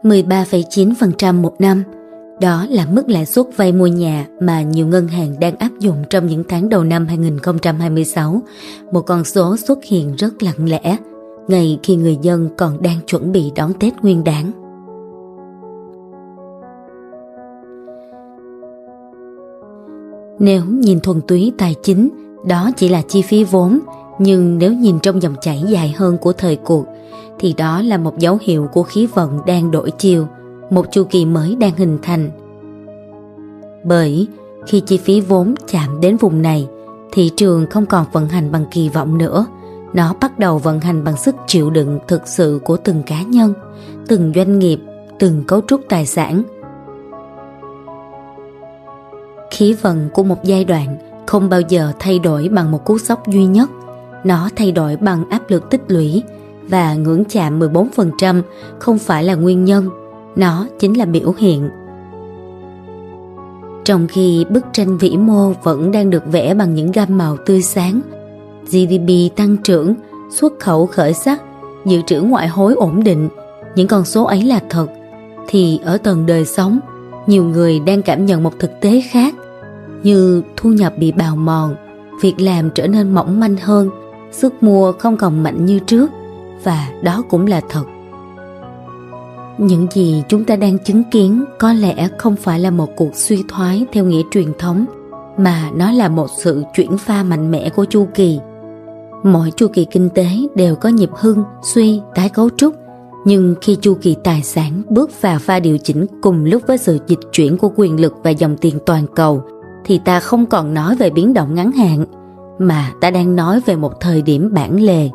13,9% một năm. Đó là mức lãi suất vay mua nhà mà nhiều ngân hàng đang áp dụng trong những tháng đầu năm 2026, một con số xuất hiện rất lặng lẽ, ngay khi người dân còn đang chuẩn bị đón Tết Nguyên đán. Nếu nhìn thuần túy tài chính, đó chỉ là chi phí vốn, nhưng nếu nhìn trong dòng chảy dài hơn của thời cuộc, thì đó là một dấu hiệu của khí vận đang đổi chiều, một chu kỳ mới đang hình thành. Bởi khi chi phí vốn chạm đến vùng này, thị trường không còn vận hành bằng kỳ vọng nữa, nó bắt đầu vận hành bằng sức chịu đựng thực sự của từng cá nhân, từng doanh nghiệp, từng cấu trúc tài sản. Khí vận của một giai đoạn không bao giờ thay đổi bằng một cú sốc duy nhất, nó thay đổi bằng áp lực tích lũy, và ngưỡng chạm 14% không phải là nguyên nhân, nó chính là biểu hiện. Trong khi bức tranh vĩ mô vẫn đang được vẽ bằng những gam màu tươi sáng, GDP tăng trưởng, xuất khẩu khởi sắc, dự trữ ngoại hối ổn định, những con số ấy là thật, thì ở tầng đời sống, nhiều người đang cảm nhận một thực tế khác, như thu nhập bị bào mòn, việc làm trở nên mỏng manh hơn, sức mua không còn mạnh như trước, và đó cũng là thật. Những gì chúng ta đang chứng kiến có lẽ không phải là một cuộc suy thoái theo nghĩa truyền thống, mà nó là một sự chuyển pha mạnh mẽ của chu kỳ. Mỗi chu kỳ kinh tế đều có nhịp hưng, suy, tái cấu trúc, nhưng khi chu kỳ tài sản bước vào pha điều chỉnh cùng lúc với sự dịch chuyển của quyền lực và dòng tiền toàn cầu, thì ta không còn nói về biến động ngắn hạn, mà ta đang nói về một thời điểm bản lề.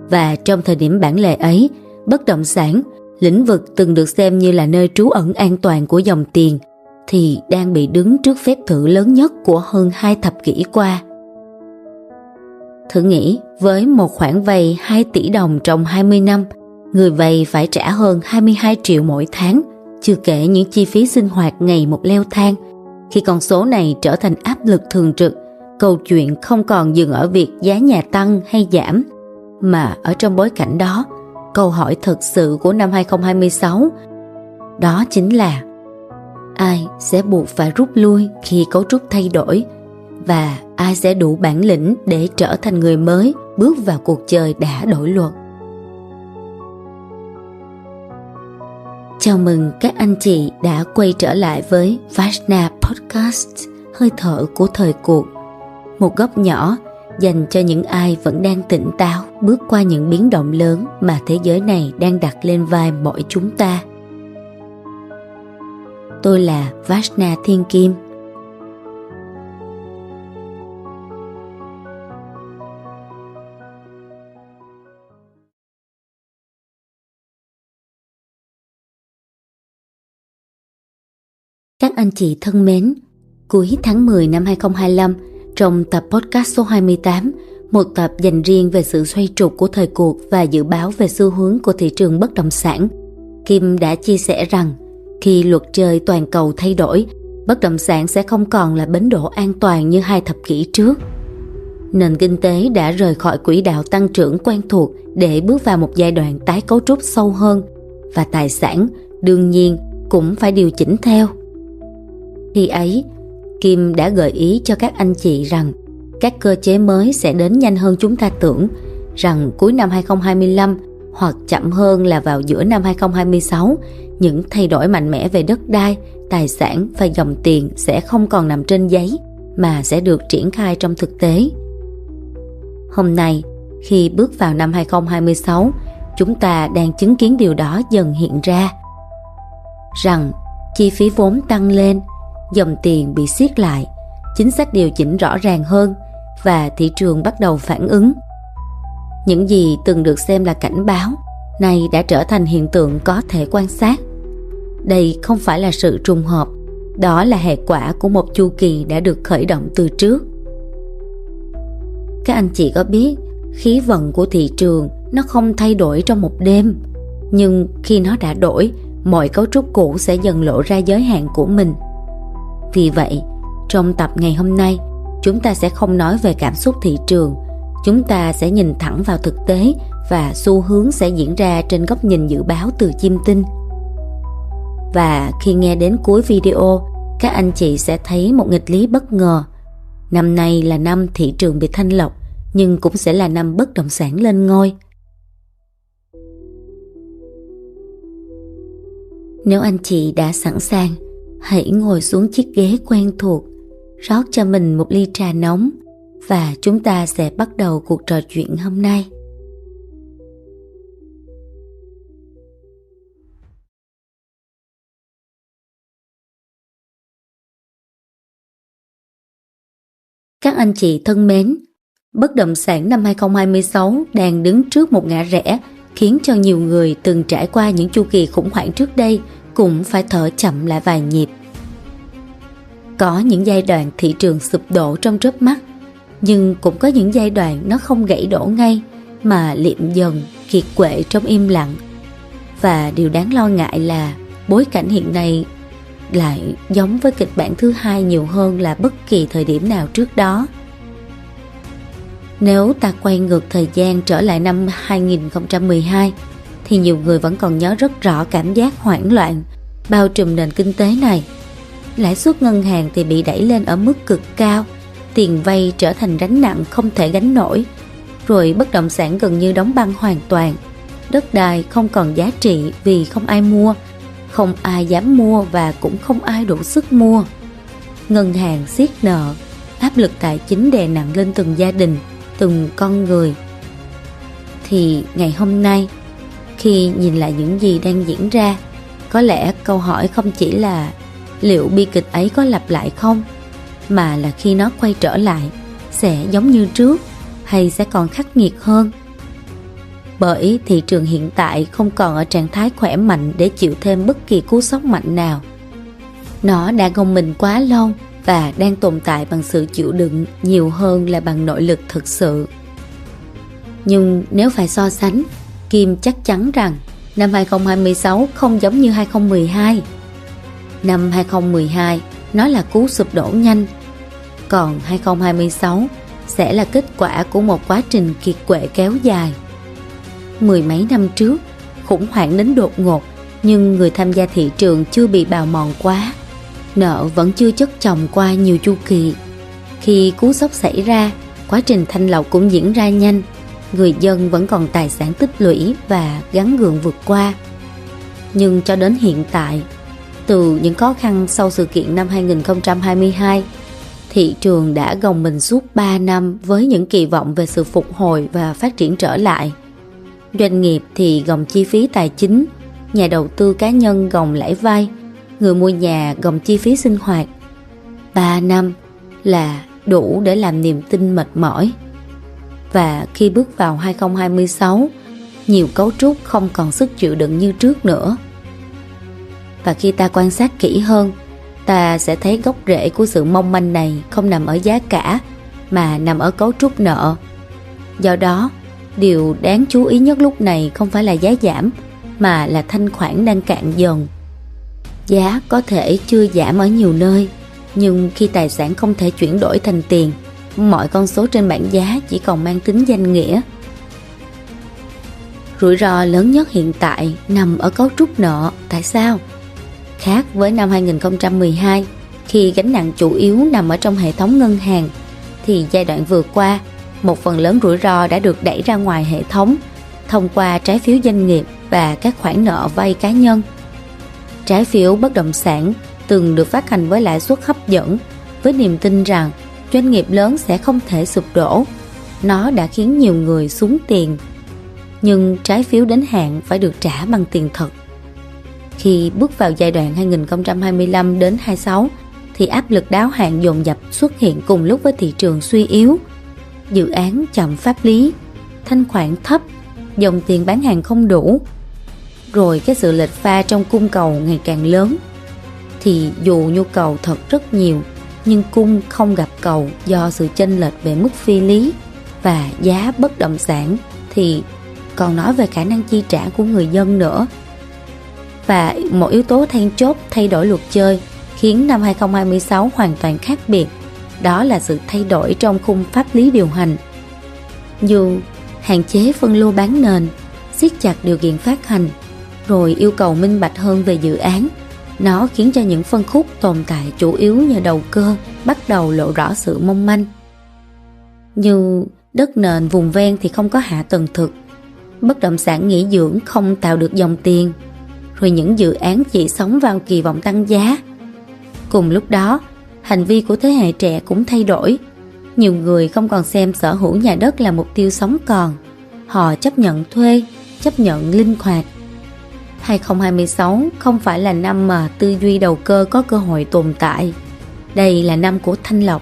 Và trong thời điểm bản lề ấy, bất động sản, lĩnh vực từng được xem như là nơi trú ẩn an toàn của dòng tiền, thì đang bị đứng trước phép thử lớn nhất của hơn 2 thập kỷ qua. Thử nghĩ, với một khoản vay 2 tỷ đồng trong 20 năm, người vay phải trả hơn 22 triệu mỗi tháng, chưa kể những chi phí sinh hoạt ngày một leo thang. Khi con số này trở thành áp lực thường trực, câu chuyện không còn dừng ở việc giá nhà tăng hay giảm, mà ở trong bối cảnh đó, câu hỏi thực sự của năm 2026 đó chính là ai sẽ buộc phải rút lui khi cấu trúc thay đổi, và ai sẽ đủ bản lĩnh để trở thành người mới bước vào cuộc chơi đã đổi luật. Chào mừng các anh chị đã quay trở lại với Vajna Podcast, hơi thở của thời cuộc, một góc nhỏ dành cho những ai vẫn đang tỉnh táo bước qua những biến động lớn mà thế giới này đang đặt lên vai mỗi chúng ta. Tôi là Vajna Thiên Kim. Các anh chị thân mến, cuối tháng 10 năm 2025, trong tập podcast số 28, một tập dành riêng về sự xoay trục của thời cuộc và dự báo về xu hướng của thị trường bất động sản, Kim đã chia sẻ rằng khi luật chơi toàn cầu thay đổi, bất động sản sẽ không còn là bến đỗ an toàn như 2 thập kỷ trước. Nền kinh tế đã rời khỏi quỹ đạo tăng trưởng quen thuộc để bước vào một giai đoạn tái cấu trúc sâu hơn, và tài sản đương nhiên cũng phải điều chỉnh theo. Khi ấy, Kim đã gợi ý cho các anh chị rằng các cơ chế mới sẽ đến nhanh hơn chúng ta tưởng, rằng cuối năm 2025 hoặc chậm hơn là vào giữa năm 2026, những thay đổi mạnh mẽ về đất đai, tài sản và dòng tiền sẽ không còn nằm trên giấy mà sẽ được triển khai trong thực tế. Hôm nay, khi bước vào năm 2026, chúng ta đang chứng kiến điều đó dần hiện ra, rằng chi phí vốn tăng lên, dòng tiền bị siết lại, chính sách điều chỉnh rõ ràng hơn và thị trường bắt đầu phản ứng. Những gì từng được xem là cảnh báo nay đã trở thành hiện tượng có thể quan sát. Đây không phải là sự trùng hợp, đó là hệ quả của một chu kỳ đã được khởi động từ trước. Các anh chị có biết khí vận của thị trường nó không thay đổi trong một đêm, nhưng khi nó đã đổi, mọi cấu trúc cũ sẽ dần lộ ra giới hạn của mình. Vì vậy, trong tập ngày hôm nay, chúng ta sẽ không nói về cảm xúc thị trường, chúng ta sẽ nhìn thẳng vào thực tế và xu hướng sẽ diễn ra trên góc nhìn dự báo từ chiêm tinh. Và khi nghe đến cuối video, các anh chị sẽ thấy một nghịch lý bất ngờ. Năm nay là năm thị trường bị thanh lọc, nhưng cũng sẽ là năm bất động sản lên ngôi. Nếu anh chị đã sẵn sàng, hãy ngồi xuống chiếc ghế quen thuộc, rót cho mình một ly trà nóng và chúng ta sẽ bắt đầu cuộc trò chuyện hôm nay. Các anh chị thân mến, bất động sản năm 2026 đang đứng trước một ngã rẽ khiến cho nhiều người từng trải qua những chu kỳ khủng hoảng trước đây cũng phải thở chậm lại vài nhịp. Có những giai đoạn thị trường sụp đổ trong chớp mắt, nhưng cũng có những giai đoạn nó không gãy đổ ngay mà liệm dần, kiệt quệ trong im lặng. Và điều đáng lo ngại là bối cảnh hiện nay lại giống với kịch bản thứ hai nhiều hơn là bất kỳ thời điểm nào trước đó. Nếu ta quay ngược thời gian trở lại năm 2012 thì nhiều người vẫn còn nhớ rất rõ cảm giác hoảng loạn bao trùm nền kinh tế này. Lãi suất ngân hàng thì bị đẩy lên ở mức cực cao, tiền vay trở thành gánh nặng không thể gánh nổi, rồi bất động sản gần như đóng băng hoàn toàn. Đất đai không còn giá trị vì không ai mua, không ai dám mua và cũng không ai đủ sức mua. Ngân hàng siết nợ, áp lực tài chính đè nặng lên từng gia đình, từng con người. Thì ngày hôm nay, khi nhìn lại những gì đang diễn ra, có lẽ câu hỏi không chỉ là liệu bi kịch ấy có lặp lại không, mà là khi nó quay trở lại, sẽ giống như trước hay sẽ còn khắc nghiệt hơn. Bởi thị trường hiện tại không còn ở trạng thái khỏe mạnh để chịu thêm bất kỳ cú sốc mạnh nào. Nó đã gồng mình quá lâu và đang tồn tại bằng sự chịu đựng nhiều hơn là bằng nội lực thực sự. Nhưng nếu phải so sánh, Kim chắc chắn rằng năm 2026 không giống như 2012. Năm 2012 nó là cú sụp đổ nhanh, còn 2026 sẽ là kết quả của một quá trình kiệt quệ kéo dài. Mười mấy năm trước, khủng hoảng đến đột ngột, nhưng người tham gia thị trường chưa bị bào mòn quá. Nợ vẫn chưa chất chồng qua nhiều chu kỳ. Khi cú sốc xảy ra, quá trình thanh lọc cũng diễn ra nhanh. Người dân vẫn còn tài sản tích lũy và gắng gượng vượt qua. Nhưng cho đến hiện tại, từ những khó khăn sau sự kiện năm 2022, thị trường đã gồng mình suốt 3 năm với những kỳ vọng về sự phục hồi và phát triển trở lại. Doanh nghiệp thì gồng chi phí tài chính, nhà đầu tư cá nhân gồng lãi vay, người mua nhà gồng chi phí sinh hoạt. 3 năm là đủ để làm niềm tin mệt mỏi. Và khi bước vào 2026, nhiều cấu trúc không còn sức chịu đựng như trước nữa. Và khi ta quan sát kỹ hơn, ta sẽ thấy gốc rễ của sự mong manh này không nằm ở giá cả, mà nằm ở cấu trúc nợ. Do đó, điều đáng chú ý nhất lúc này không phải là giá giảm, mà là thanh khoản đang cạn dần. Giá có thể chưa giảm ở nhiều nơi, nhưng khi tài sản không thể chuyển đổi thành tiền, mọi con số trên bảng giá chỉ còn mang tính danh nghĩa. Rủi ro lớn nhất hiện tại nằm ở cấu trúc nợ. Tại sao? Khác với năm 2012, khi gánh nặng chủ yếu nằm ở trong hệ thống ngân hàng, thì giai đoạn vừa qua, một phần lớn rủi ro đã được đẩy ra ngoài hệ thống thông qua trái phiếu doanh nghiệp và các khoản nợ vay cá nhân. Trái phiếu bất động sản từng được phát hành với lãi suất hấp dẫn, với niềm tin rằng doanh nghiệp lớn sẽ không thể sụp đổ. Nó đã khiến nhiều người xuống tiền. Nhưng trái phiếu đến hạn phải được trả bằng tiền thật. Khi bước vào giai đoạn 2025 đến 26 thì áp lực đáo hạn dồn dập xuất hiện cùng lúc với thị trường suy yếu. Dự án chậm pháp lý, thanh khoản thấp, dòng tiền bán hàng không đủ, rồi cái sự lệch pha trong cung cầu ngày càng lớn. Thì dù nhu cầu thật rất nhiều, nhưng cung không gặp cầu do sự chênh lệch về mức phi lý, và giá bất động sản thì còn nói về khả năng chi trả của người dân nữa. Và một yếu tố then chốt thay đổi luật chơi khiến năm 2026 hoàn toàn khác biệt, đó là sự thay đổi trong khung pháp lý điều hành. Dù hạn chế phân lô bán nền, siết chặt điều kiện phát hành, rồi yêu cầu minh bạch hơn về dự án, Nó khiến cho những phân khúc tồn tại chủ yếu nhờ đầu cơ bắt đầu lộ rõ sự mong manh. Như đất nền vùng ven thì không có hạ tầng thực, bất động sản nghỉ dưỡng không tạo được dòng tiền, rồi những dự án chỉ sống vào kỳ vọng tăng giá. Cùng lúc đó, hành vi của thế hệ trẻ cũng thay đổi. Nhiều người không còn xem sở hữu nhà đất là mục tiêu sống còn. Họ chấp nhận thuê, chấp nhận linh hoạt. 2026 không phải là năm mà tư duy đầu cơ có cơ hội tồn tại. Đây là năm của thanh lọc.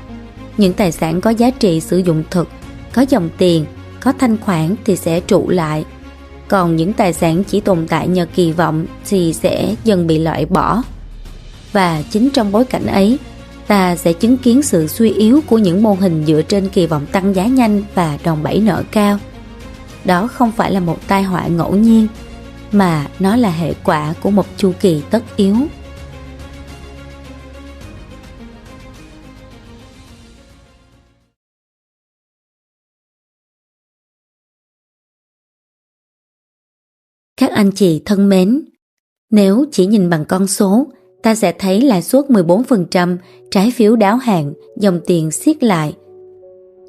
Những tài sản có giá trị sử dụng thực, có dòng tiền, có thanh khoản thì sẽ trụ lại. Còn những tài sản chỉ tồn tại nhờ kỳ vọng thì sẽ dần bị loại bỏ. Và chính trong bối cảnh ấy, ta sẽ chứng kiến sự suy yếu của những mô hình dựa trên kỳ vọng tăng giá nhanh và đòn bẩy nợ cao. Đó không phải là một tai họa ngẫu nhiên, mà nó là hệ quả của một chu kỳ tất yếu. Các anh chị thân mến, nếu chỉ nhìn bằng con số, ta sẽ thấy lãi suất 14%, trái phiếu đáo hạn, dòng tiền siết lại.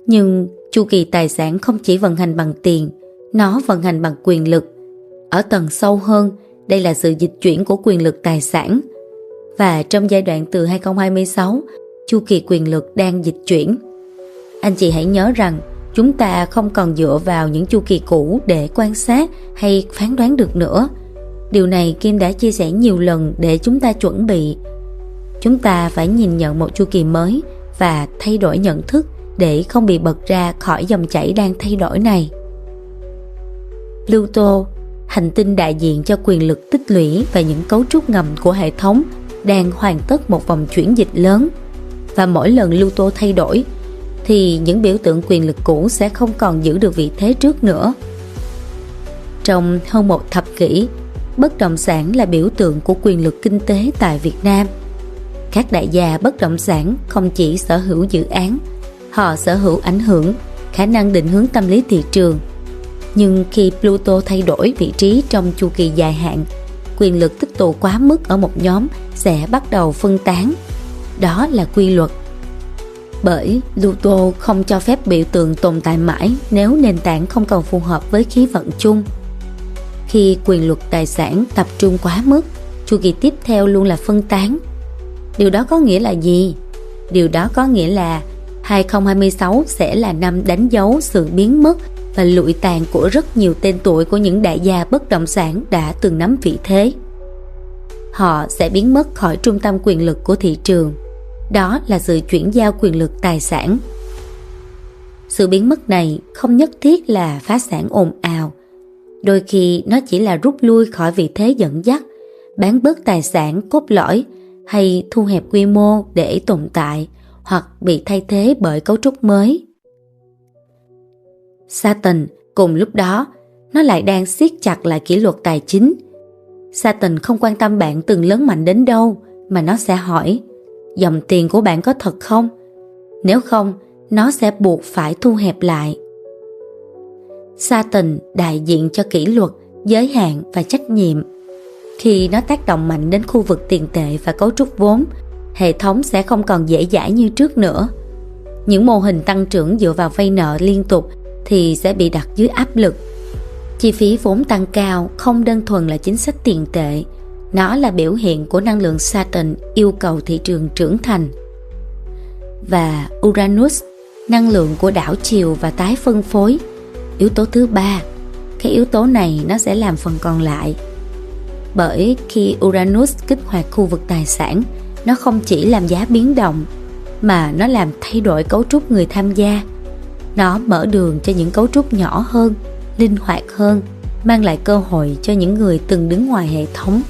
Nhưng chu kỳ tài sản không chỉ vận hành bằng tiền, nó vận hành bằng quyền lực. Ở tầng sâu hơn, đây là sự dịch chuyển của quyền lực tài sản. Và trong giai đoạn từ 2026, chu kỳ quyền lực đang dịch chuyển. Anh chị hãy nhớ rằng, chúng ta không còn dựa vào những chu kỳ cũ để quan sát hay phán đoán được nữa. Điều này Kim đã chia sẻ nhiều lần để chúng ta chuẩn bị. Chúng ta phải nhìn nhận một chu kỳ mới và thay đổi nhận thức để không bị bật ra khỏi dòng chảy đang thay đổi này. Pluto, hành tinh đại diện cho quyền lực tích lũy và những cấu trúc ngầm của hệ thống, đang hoàn tất một vòng chuyển dịch lớn. Và mỗi lần Pluto thay đổi, thì những biểu tượng quyền lực cũ sẽ không còn giữ được vị thế trước nữa. Trong hơn một thập kỷ, bất động sản là biểu tượng của quyền lực kinh tế tại Việt Nam. Các đại gia bất động sản không chỉ sở hữu dự án, họ sở hữu ảnh hưởng, khả năng định hướng tâm lý thị trường. Nhưng khi Pluto thay đổi vị trí trong chu kỳ dài hạn, quyền lực tích tụ quá mức ở một nhóm sẽ bắt đầu phân tán. Đó là quy luật. Bởi Pluto không cho phép biểu tượng tồn tại mãi nếu nền tảng không còn phù hợp với khí vận chung. Khi quyền lực tài sản tập trung quá mức, chu kỳ tiếp theo luôn là phân tán. Điều đó có nghĩa là gì? Điều đó có nghĩa là 2026 sẽ là năm đánh dấu sự biến mất và lụi tàn của rất nhiều tên tuổi của những đại gia bất động sản đã từng nắm vị thế. Họ sẽ biến mất khỏi trung tâm quyền lực của thị trường. Đó là sự chuyển giao quyền lực tài sản. Sự biến mất này không nhất thiết là phá sản ồn ào. Đôi khi nó chỉ là rút lui khỏi vị thế dẫn dắt, bán bớt tài sản cốt lõi hay thu hẹp quy mô để tồn tại hoặc bị thay thế bởi cấu trúc mới. Saturn cùng lúc đó, nó lại đang siết chặt lại kỷ luật tài chính. Saturn không quan tâm bạn từng lớn mạnh đến đâu, mà nó sẽ hỏi, dòng tiền của bạn có thật không? Nếu không, nó sẽ buộc phải thu hẹp lại. Saturn đại diện cho kỷ luật, giới hạn và trách nhiệm. Khi nó tác động mạnh đến khu vực tiền tệ và cấu trúc vốn, hệ thống sẽ không còn dễ dãi như trước nữa. Những mô hình tăng trưởng dựa vào vay nợ liên tục thì sẽ bị đặt dưới áp lực. Chi phí vốn tăng cao không đơn thuần là chính sách tiền tệ, nó là biểu hiện của năng lượng Saturn yêu cầu thị trường trưởng thành. Và Uranus, năng lượng của đảo chiều và tái phân phối, yếu tố thứ ba. Cái yếu tố này nó sẽ làm phần còn lại. Bởi khi Uranus kích hoạt khu vực tài sản, nó không chỉ làm giá biến động, mà nó làm thay đổi cấu trúc người tham gia. Nó mở đường cho những cấu trúc nhỏ hơn, linh hoạt hơn, mang lại cơ hội cho những người từng đứng ngoài hệ thống.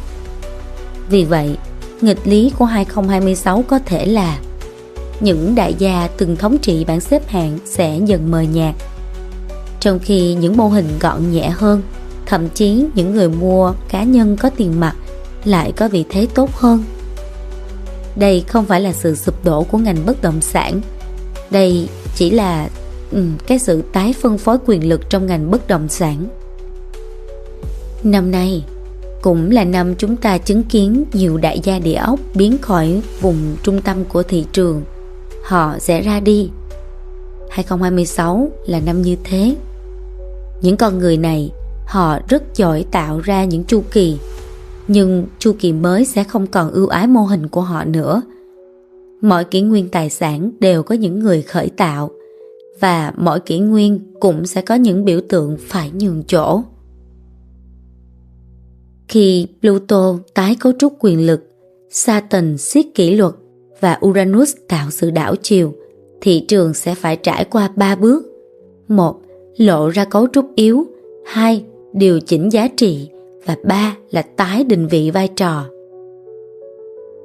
Vì vậy, nghịch lý của 2026 có thể là những đại gia từng thống trị bảng xếp hạng sẽ dần mờ nhạt, trong khi những mô hình gọn nhẹ hơn, thậm chí những người mua cá nhân có tiền mặt lại có vị thế tốt hơn. Đây không phải là sự sụp đổ của ngành bất động sản, đây chỉ là cái sự tái phân phối quyền lực trong ngành bất động sản. Năm nay, Cũng là năm chúng ta chứng kiến nhiều đại gia địa ốc biến khỏi vùng trung tâm của thị trường. Họ sẽ ra đi. 2026 là năm như thế. Những con người này, họ rất giỏi tạo ra những chu kỳ, nhưng chu kỳ mới sẽ không còn ưu ái mô hình của họ nữa. Mỗi kỷ nguyên tài sản đều có những người khởi tạo, và mỗi kỷ nguyên cũng sẽ có những biểu tượng phải nhường chỗ. Khi Pluto tái cấu trúc quyền lực, Saturn siết kỷ luật và Uranus tạo sự đảo chiều, thị trường sẽ phải trải qua 3 bước. 1. Lộ ra cấu trúc yếu. 2. Điều chỉnh giá trị. Và 3 là tái định vị vai trò.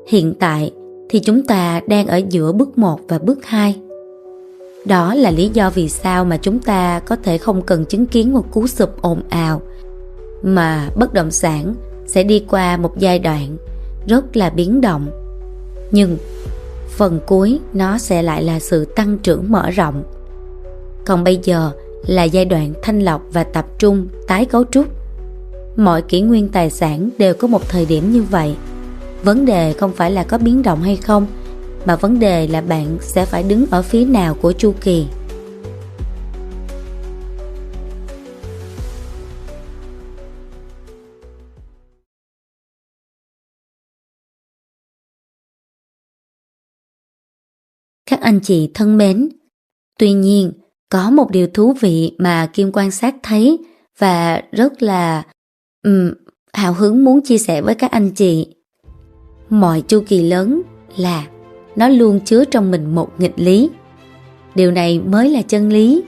Hiện tại thì chúng ta đang ở giữa bước 1 và bước 2. Đó là lý do vì sao mà chúng ta có thể không cần chứng kiến một cú sụp ồn ào, mà bất động sản sẽ đi qua một giai đoạn rất là biến động. Nhưng phần cuối nó sẽ lại là sự tăng trưởng mở rộng. Còn bây giờ là giai đoạn thanh lọc và tập trung tái cấu trúc. Mọi kỷ nguyên tài sản đều có một thời điểm như vậy. Vấn đề không phải là có biến động hay không, mà vấn đề là bạn sẽ phải đứng ở phía nào của chu kỳ. Các anh chị thân mến, tuy nhiên có một điều thú vị mà Kim quan sát thấy và rất là hào hứng muốn chia sẻ với các anh chị. Mọi chu kỳ lớn là nó luôn chứa trong mình một nghịch lý. Điều này mới là chân lý.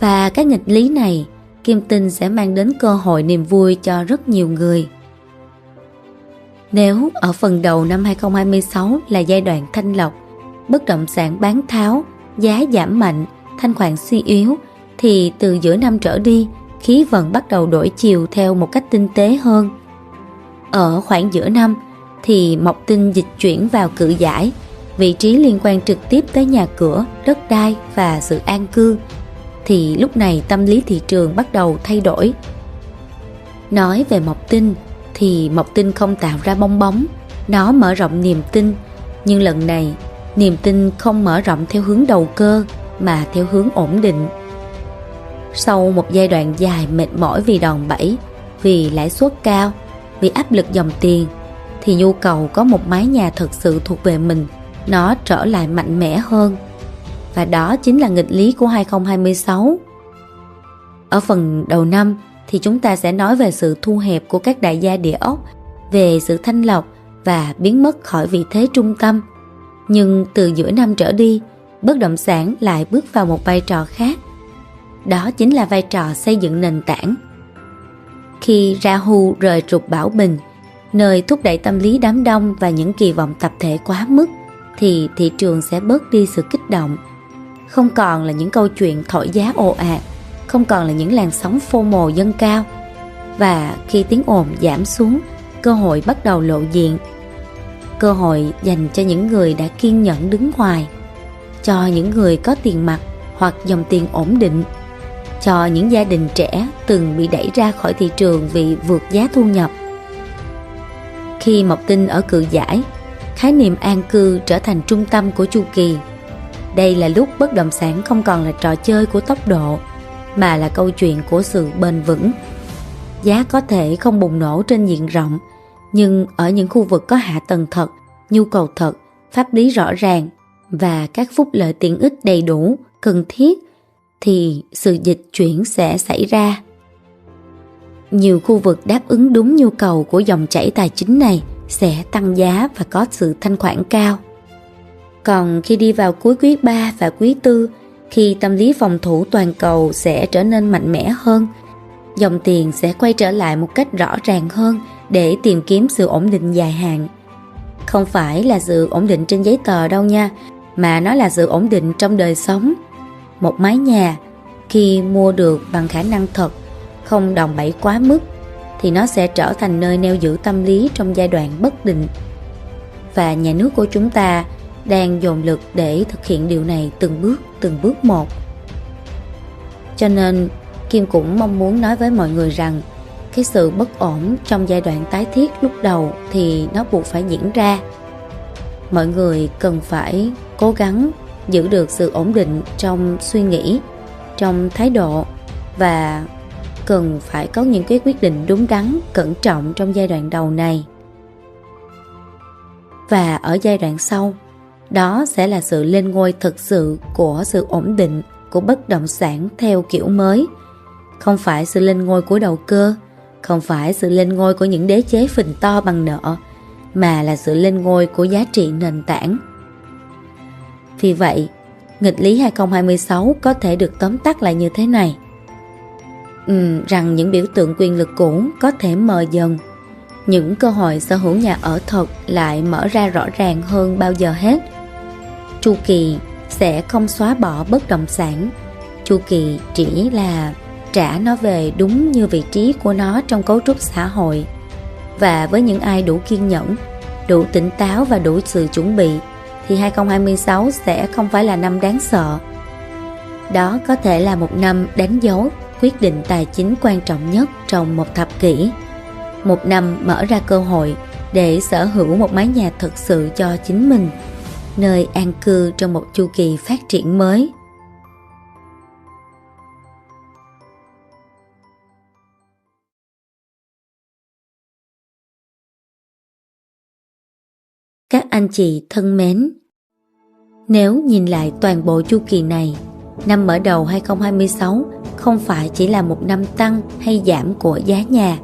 Và cái nghịch lý này, Kim tin sẽ mang đến cơ hội niềm vui cho rất nhiều người. Nếu ở phần đầu năm 2026 là giai đoạn thanh lọc, bất động sản bán tháo, giá giảm mạnh, thanh khoản suy yếu, thì từ giữa năm trở đi, khí vận bắt đầu đổi chiều theo một cách tinh tế hơn. Ở khoảng giữa năm thì Mộc Tinh dịch chuyển vào Cự Giải, vị trí liên quan trực tiếp tới nhà cửa, đất đai và sự an cư, thì lúc này tâm lý thị trường bắt đầu thay đổi. Nói về Mộc Tinh thì Mộc Tinh không tạo ra bong bóng, nó mở rộng niềm tin, nhưng lần này niềm tin không mở rộng theo hướng đầu cơ mà theo hướng ổn định. Sau một giai đoạn dài mệt mỏi vì đòn bẩy, vì lãi suất cao, vì áp lực dòng tiền, thì nhu cầu có một mái nhà thực sự thuộc về mình, nó trở lại mạnh mẽ hơn. Và đó chính là nghịch lý của 2026. Ở phần đầu năm thì chúng ta sẽ nói về sự thu hẹp của các đại gia địa ốc, về sự thanh lọc và biến mất khỏi vị thế trung tâm. Nhưng từ giữa năm trở đi, bất động sản lại bước vào một vai trò khác. Đó chính là vai trò xây dựng nền tảng. Khi Rahu rời trục Bảo Bình, nơi thúc đẩy tâm lý đám đông và những kỳ vọng tập thể quá mức, thì thị trường sẽ bớt đi sự kích động. Không còn là những câu chuyện thổi giá ồ ạt, không còn là những làn sóng FOMO dâng cao. Và khi tiếng ồn giảm xuống, cơ hội bắt đầu lộ diện. Cơ hội dành cho những người đã kiên nhẫn đứng ngoài, cho những người có tiền mặt hoặc dòng tiền ổn định, cho những gia đình trẻ từng bị đẩy ra khỏi thị trường vì vượt giá thu nhập. Khi Mộc Tinh ở Cự Giải, khái niệm an cư trở thành trung tâm của chu kỳ. Đây là lúc bất động sản không còn là trò chơi của tốc độ, mà là câu chuyện của sự bền vững. Giá có thể không bùng nổ trên diện rộng, nhưng ở những khu vực có hạ tầng thật, nhu cầu thật, pháp lý rõ ràng và các phúc lợi tiện ích đầy đủ, cần thiết, thì sự dịch chuyển sẽ xảy ra. Nhiều khu vực đáp ứng đúng nhu cầu của dòng chảy tài chính này sẽ tăng giá và có sự thanh khoản cao. Còn khi đi vào cuối quý 3 và quý 4, khi tâm lý phòng thủ toàn cầu sẽ trở nên mạnh mẽ hơn, dòng tiền sẽ quay trở lại một cách rõ ràng hơn để tìm kiếm sự ổn định dài hạn. Không phải là sự ổn định trên giấy tờ đâu nha, mà nó là sự ổn định trong đời sống. Một mái nhà, khi mua được bằng khả năng thật, không đòn bẩy quá mức, thì nó sẽ trở thành nơi neo giữ tâm lý trong giai đoạn bất định. Và nhà nước của chúng ta đang dồn lực để thực hiện điều này từng bước một. Cho nên Kim cũng mong muốn nói với mọi người rằng cái sự bất ổn trong giai đoạn tái thiết lúc đầu thì nó buộc phải diễn ra. Mọi người cần phải cố gắng giữ được sự ổn định trong suy nghĩ, trong thái độ, và cần phải có những cái quyết định đúng đắn, cẩn trọng trong giai đoạn đầu này. Và ở giai đoạn sau, đó sẽ là sự lên ngôi thực sự của sự ổn định của bất động sản theo kiểu mới. Không phải sự lên ngôi của đầu cơ, không phải sự lên ngôi của những đế chế phình to bằng nợ, mà là sự lên ngôi của giá trị nền tảng. Vì vậy, nghịch lý 2026 có thể được tóm tắt lại như thế này. Rằng những biểu tượng quyền lực cũ có thể mờ dần, những cơ hội sở hữu nhà ở thật lại mở ra rõ ràng hơn bao giờ hết. Chu kỳ sẽ không xóa bỏ bất động sản, chu kỳ chỉ là trả nó về đúng như vị trí của nó trong cấu trúc xã hội. Và với những ai đủ kiên nhẫn, đủ tỉnh táo và đủ sự chuẩn bị, thì 2026 sẽ không phải là năm đáng sợ. Đó có thể là một năm đánh dấu quyết định tài chính quan trọng nhất trong một thập kỷ. Một năm mở ra cơ hội để sở hữu một mái nhà thực sự cho chính mình, nơi an cư trong một chu kỳ phát triển mới. Các anh chị thân mến, nếu nhìn lại toàn bộ chu kỳ này, năm mở đầu 2026 không phải chỉ là một năm tăng hay giảm của giá nhà.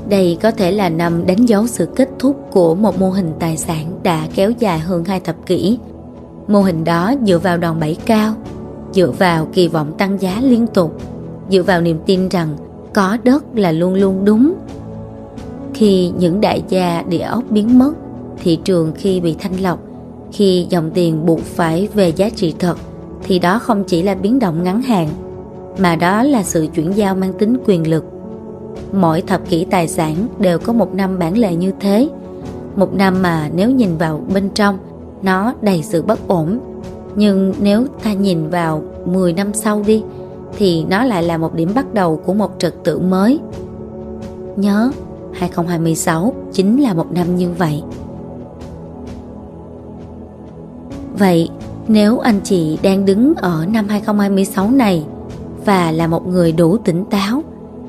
Đây có thể là năm đánh dấu sự kết thúc của một mô hình tài sản đã kéo dài hơn 2 thập kỷ. Mô hình đó dựa vào đòn bẩy cao, dựa vào kỳ vọng tăng giá liên tục, dựa vào niềm tin rằng có đất là luôn luôn đúng. Khi những đại gia địa ốc biến mất, thị trường khi bị thanh lọc, khi dòng tiền buộc phải về giá trị thật, thì đó không chỉ là biến động ngắn hạn, mà đó là sự chuyển giao mang tính quyền lực. Mỗi thập kỷ tài sản đều có một năm bản lề như thế. Một năm mà nếu nhìn vào bên trong, nó đầy sự bất ổn. Nhưng nếu ta nhìn vào 10 năm sau đi, thì nó lại là một điểm bắt đầu của một trật tự mới. Nhớ, 2026 chính là một năm như vậy. Vậy, nếu anh chị đang đứng ở năm 2026 này và là một người đủ tỉnh táo,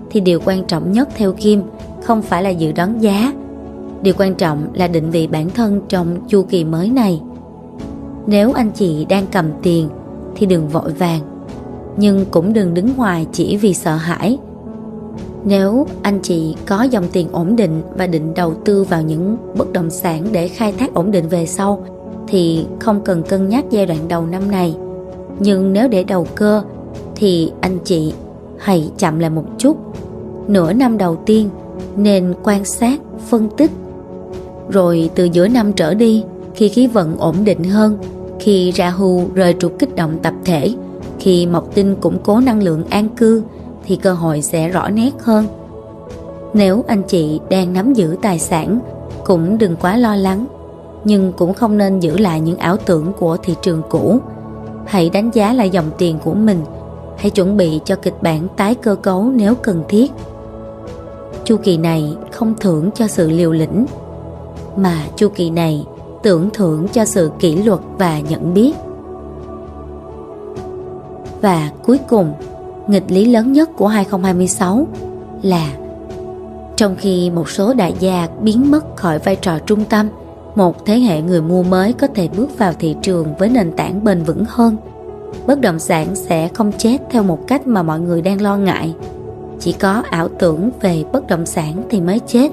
thì điều quan trọng nhất theo Kim không phải là dự đoán giá. Điều quan trọng là định vị bản thân trong chu kỳ mới này. Nếu anh chị đang cầm tiền thì đừng vội vàng, nhưng cũng đừng đứng ngoài chỉ vì sợ hãi. Nếu anh chị có dòng tiền ổn định và định đầu tư vào những bất động sản để khai thác ổn định về sau, thì không cần cân nhắc giai đoạn đầu năm này. Nhưng nếu để đầu cơ thì anh chị hãy chậm lại một chút. Nửa năm đầu tiên nên quan sát, phân tích. Rồi từ giữa năm trở đi, khi khí vận ổn định hơn, khi Rahu rời trục kích động tập thể, khi Mộc Tinh củng cố năng lượng an cư, thì cơ hội sẽ rõ nét hơn. Nếu anh chị đang nắm giữ tài sản, cũng đừng quá lo lắng, nhưng cũng không nên giữ lại những ảo tưởng của thị trường cũ. Hãy đánh giá lại dòng tiền của mình. Hãy chuẩn bị cho kịch bản tái cơ cấu nếu cần thiết. Chu kỳ này không thưởng cho sự liều lĩnh, mà chu kỳ này tưởng thưởng cho sự kỷ luật và nhận biết. Và cuối cùng, nghịch lý lớn nhất của 2026 là trong khi một số đại gia biến mất khỏi vai trò trung tâm, một thế hệ người mua mới có thể bước vào thị trường với nền tảng bền vững hơn. Bất động sản sẽ không chết theo một cách mà mọi người đang lo ngại. Chỉ có ảo tưởng về bất động sản thì mới chết.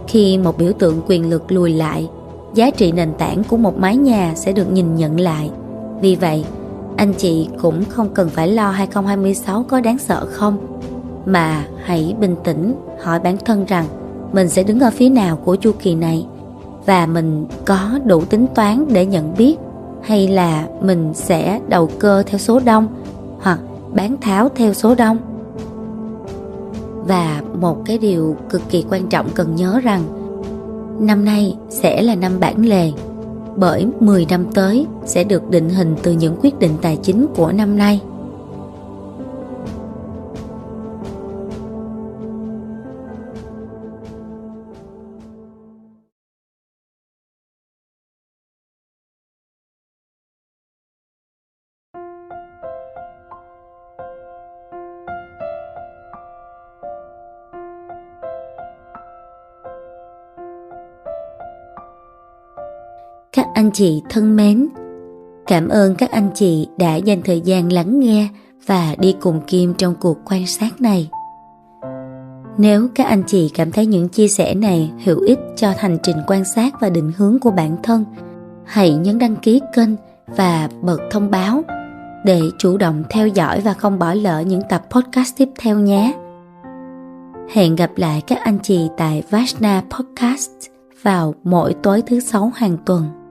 Khi một biểu tượng quyền lực lùi lại, giá trị nền tảng của một mái nhà sẽ được nhìn nhận lại. Vì vậy, anh chị cũng không cần phải lo 2026 có đáng sợ không, mà hãy bình tĩnh hỏi bản thân rằng mình sẽ đứng ở phía nào của chu kỳ này, và mình có đủ tính toán để nhận biết, hay là mình sẽ đầu cơ theo số đông hoặc bán tháo theo số đông. Và một cái điều cực kỳ quan trọng cần nhớ rằng năm nay sẽ là năm bản lề, bởi 10 năm tới sẽ được định hình từ những quyết định tài chính của năm nay. Các anh chị thân mến, cảm ơn các anh chị đã dành thời gian lắng nghe và đi cùng Kim trong cuộc quan sát này. Nếu các anh chị cảm thấy những chia sẻ này hữu ích cho hành trình quan sát và định hướng của bản thân, hãy nhấn đăng ký kênh và bật thông báo để chủ động theo dõi và không bỏ lỡ những tập podcast tiếp theo nhé. Hẹn gặp lại các anh chị tại Vajna Podcast vào mỗi tối thứ 6 hàng tuần.